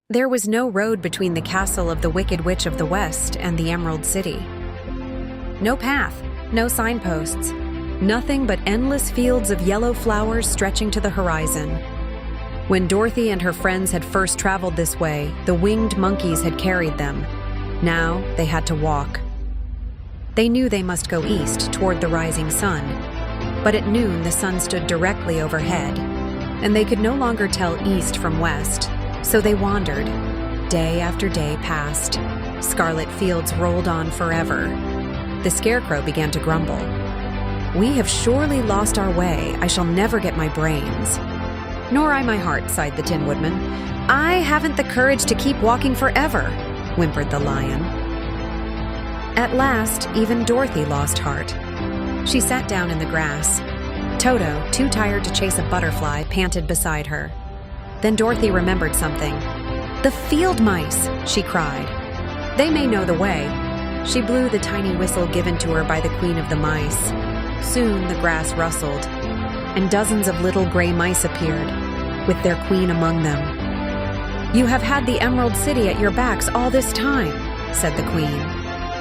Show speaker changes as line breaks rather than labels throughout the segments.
There was no road between the castle of the Wicked Witch of the West and the Emerald City. No path, no signposts, nothing but endless fields of yellow flowers stretching to the horizon. When Dorothy and her friends had first traveled this way, the winged monkeys had carried them. Now they had to walk. They knew they must go east toward the rising sun, but at noon the sun stood directly overhead, and they could no longer tell east from west, so they wandered. Day after day passed. Scarlet fields rolled on forever. The Scarecrow began to grumble. "We have surely lost our way. I shall never get my brains." "Nor I my heart," sighed the Tin Woodman. "I haven't the courage to keep walking forever," whimpered the Lion. At last, even Dorothy lost heart. She sat down in the grass. Toto, too tired to chase a butterfly, panted beside her. Then Dorothy remembered something. "The field mice!" she cried. "They may know the way." She blew the tiny whistle given to her by the Queen of the Mice. Soon the grass rustled, and dozens of little gray mice appeared, with their queen among them. "You have had the Emerald City at your backs all this time," said the Queen.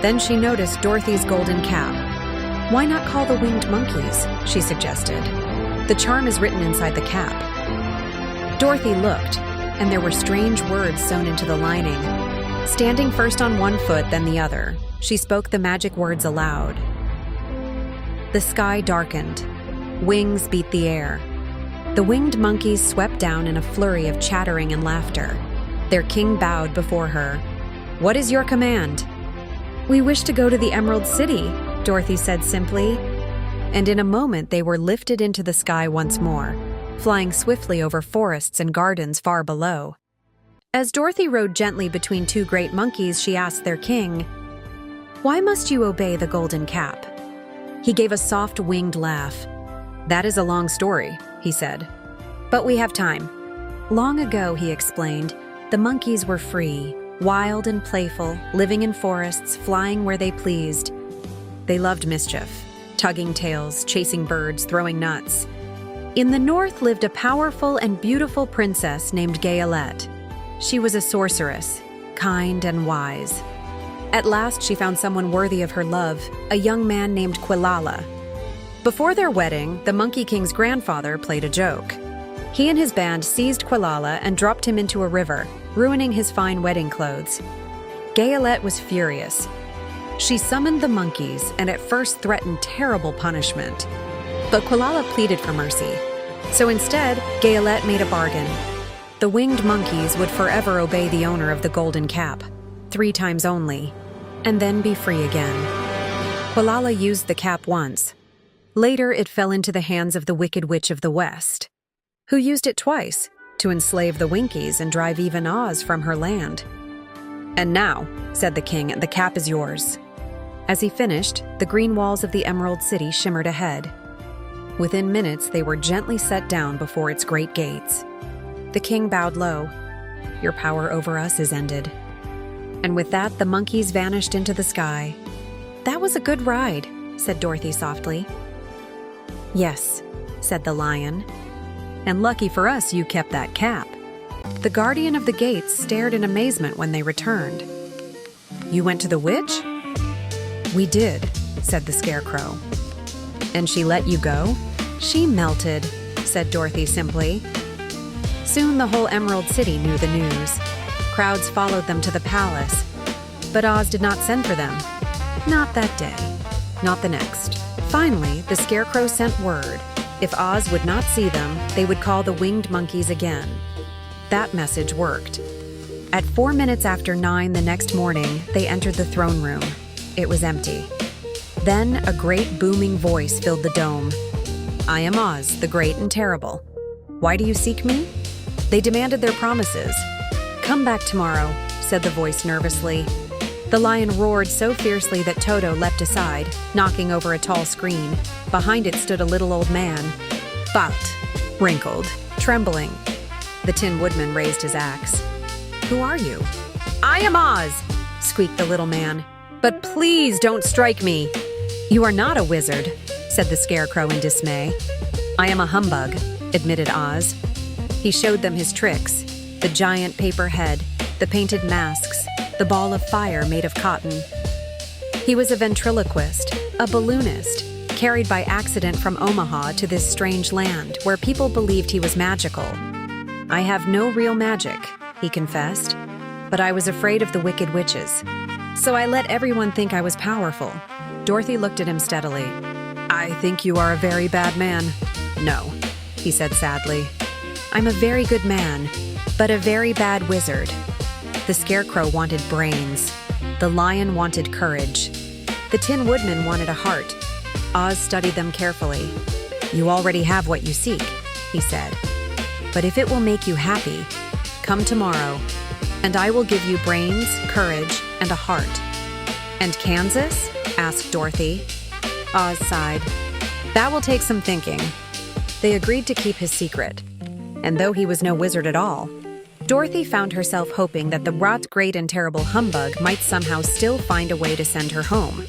Then she noticed Dorothy's golden cap. "Why not call the winged monkeys?" she suggested. "The charm is written inside the cap." Dorothy looked, and there were strange words sewn into the lining. Standing first on one foot, then the other, she spoke the magic words aloud. The sky darkened. Wings beat the air. The winged monkeys swept down in a flurry of chattering and laughter. Their king bowed before her. "What is your command?" "We wish to go to the Emerald City," Dorothy said simply. And in a moment they were lifted into the sky once more, flying swiftly over forests and gardens far below. As Dorothy rode gently between two great monkeys, she asked their king, "Why must you obey the golden cap?" He gave a soft winged laugh. "That is a long story," he said. "But we have time." Long ago, he explained, the monkeys were free, wild and playful, living in forests, flying where they pleased. They loved mischief, tugging tails, chasing birds, throwing nuts. In the north lived a powerful and beautiful princess named 𝕼𝕬𝕬𝕬. She was a sorceress, kind and wise. At last she found someone worthy of her love, a young man named 𝕊𝕬𝕬𝕬. Before their wedding, the Monkey King's grandfather played a joke. He and his band seized 𝕊𝕬𝕬𝕬 and dropped him into a river, ruining his fine wedding clothes. 𝕼𝕬𝕬𝕬 was furious. She summoned the monkeys and at first threatened terrible punishment. But 𝕊𝕬𝕬𝕬 pleaded for mercy. So instead, 𝕼𝕬𝕬𝕬 made a bargain. The winged monkeys would forever obey the owner of the golden cap, 3 times only, and then be free again. 𝕊𝕬𝕬𝕬 used the cap once. Later, it fell into the hands of the Wicked Witch of the West, who used it twice to enslave the Winkies and drive even Oz from her land. "And now," said the king, "the cap is yours." As he finished, the green walls of the Emerald City shimmered ahead. Within minutes, they were gently set down before its great gates. The king bowed low. "Your power over us is ended." And with that, the monkeys vanished into the sky. "That was a good ride," said Dorothy softly. "Yes," said the Lion. "And lucky for us, you kept that cap." The guardian of the gates stared in amazement when they returned. "You went to the witch?" "We did," said the Scarecrow. "And she let you go?" "She melted," said Dorothy simply. Soon the whole Emerald City knew the news. Crowds followed them to the palace. But Oz did not send for them. Not that day. Not the next. Finally, the Scarecrow sent word. If Oz would not see them, they would call the winged monkeys again. That message worked. At 4 minutes after 9 the next morning, they entered the throne room. It was empty. Then a great booming voice filled the dome. "I am Oz, the Great and Terrible. Why do you seek me?" They demanded their promises. "Come back tomorrow," said the voice nervously. The lion roared so fiercely that Toto leapt aside, knocking over a tall screen. Behind it stood a little old man, bald, wrinkled, trembling. The Tin Woodman raised his axe. "Who are you?" "I am Oz," squeaked the little man. "But please don't strike me." "You are not a wizard," said the Scarecrow in dismay. "I am a humbug," admitted Oz. He showed them his tricks, the giant paper head, the painted masks, the ball of fire made of cotton. He was a ventriloquist, a balloonist, carried by accident from Omaha to this strange land where people believed he was magical. "I have no real magic," he confessed, "but I was afraid of the wicked witches. So I let everyone think I was powerful." Dorothy looked at him steadily. "I think you are a very bad man." "No," he said sadly. "I'm a very good man, but a very bad wizard." The Scarecrow wanted brains. The lion wanted courage. The Tin Woodman wanted a heart. Oz studied them carefully. "You already have what you seek," he said. "But if it will make you happy, come tomorrow, and I will give you brains, courage, and a heart." "And Kansas?" asked Dorothy. Oz sighed. "That will take some thinking." They agreed to keep his secret. And though he was no wizard at all, Dorothy found herself hoping that the great and terrible humbug might somehow still find a way to send her home.